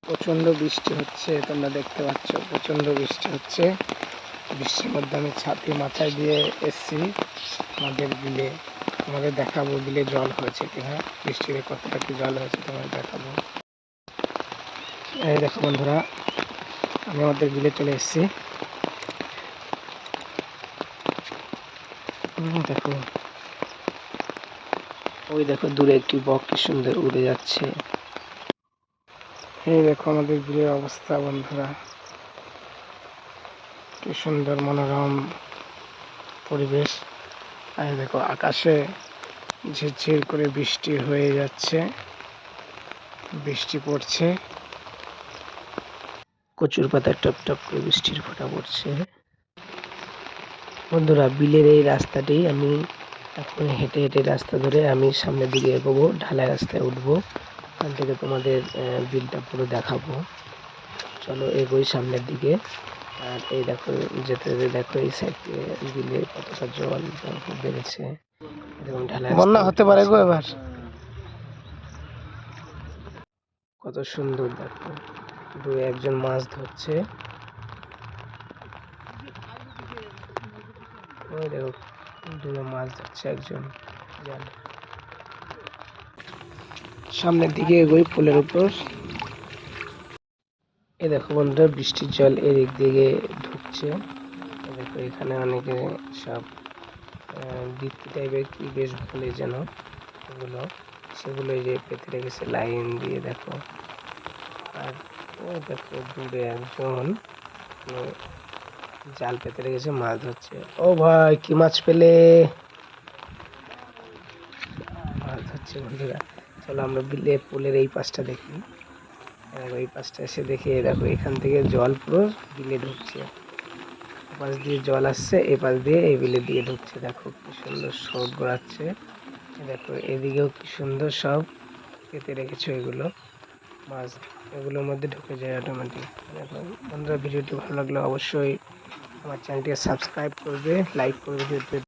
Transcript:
প্রচণ্ড বৃষ্টি হচ্ছে, তোমরা দেখতে পাচ্ছ প্রচণ্ড বৃষ্টি হচ্ছে। বৃষ্টির মধ্যে আমি ছাতি মাথায় দিয়ে এসছি আমাদের বিলে। তোমাদের দেখাবো বিলে জল হয়েছে কিনা, বৃষ্টিতে কতটা কি জল হয়েছে তোমাদের দেখাবো। এই দেখো বন্ধুরা, আমি আমাদের বিলে চলে এসেছি। দেখো, ওই দেখো দূরে একটি বক কি সুন্দর উড়ে যাচ্ছে। এই দেখো আমাদের বিলের অবস্থা বন্ধুরা, কি সুন্দর মনোরম পরিবেশ। আর দেখো আকাশে ঝিরঝির করে বৃষ্টি হয়ে যাচ্ছে, বৃষ্টি পড়ছে, কচুর পাতায় টপ টপ করে বৃষ্টির ফোঁটা পড়ছে। বন্ধুরা, বিলের এই রাস্তাটি আমি এখন হেঁটে হেঁটে রাস্তা ধরে আমি সামনের দিকে এগোবো, ঢালাই রাস্তায় উঠবো। ওখান থেকে তোমাদের বিলটা পুরো দেখাবো। চলো এগোই সামনের দিকে। আর এই দেখো যেতে যেতে দেখো এই সাইড বিলে কতটা জল বেড়েছে। বন্যা হতে পারে গো এবার। কত সুন্দর দেখো, দূরে একজন মাছ ধরছে। ওই দেখো দূরে মাছ ধরছে একজন। সামনের দিকে এগোই পুলের উপর। এই দেখো বন্ধুরা, বৃষ্টির জল এদিক দিকে ঢুকছে। দেখো এখানে অনেকে সব বৃত্তি টাইপের কি বেশ বলে যেন এগুলো, সেগুলো যে পেতে রেখেছে লাইন দিয়ে দেখো। আর ও দেখো দূরে একজন জাল পেতে রেখেছে, মাছ ধরছে। ও ভাই, কি মাছ পেলে? মাছ ধরছে বন্ধুরা। চলো আমরা বিলে পুলের এই পাশটা দেখি। এই পাশটা এসে দেখি, দেখো এখান থেকে জল পুরো বিলে ঢুকছে। ওপাশ দিয়ে জল আসছে, এই পাশ দিয়ে এই বিলের দিকে ঢুকছে। দেখো কি সুন্দর স্রোত গড়াচ্ছে। দেখো এদিকেও কি সুন্দর সব পেতে রেখেছে এগুলো মাছ, এগুলোর মধ্যে ঢুকে যায় অটোমেটিক। দেখো বন্ধুরা, ভিডিওটি ভালো লাগলে অবশ্যই আমার চ্যানেলটিকে সাবস্ক্রাইব করবে, লাইক করবে।